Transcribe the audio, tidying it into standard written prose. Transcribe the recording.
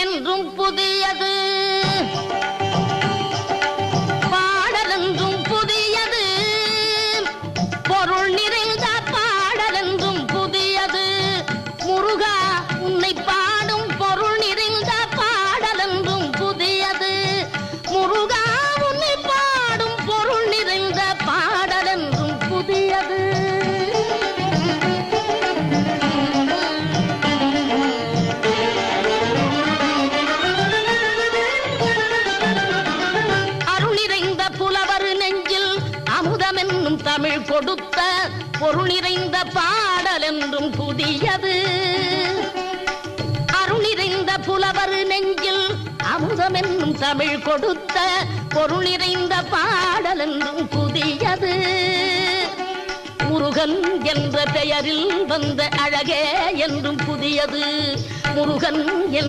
என்றும் புதியது, பாடலென்றும் புதியது, பொருள் நிறைந்த பாடலென்றும் புதியது. முருகா உன்னை பாடும் பொருள் நிறைந்த பாடலென்றும் புதியது. முருகா உன்னை பாடும் பொருள் நிறைந்த பாடலென்றும் புதியது. தமிழ் கொடுத்த பொருள் நிறைந்த பாடல் என்றும் புதியது. அருள் நிறைந்த புலவர் நெஞ்சில் அமுதம் என்னும் தமிழ் கொடுத்த பொருள் நிறைந்த பாடல் என்றும் புதியது. முருகன் என்ற பெயரில் வந்த அழகே என்றும் புதியது. முருகன்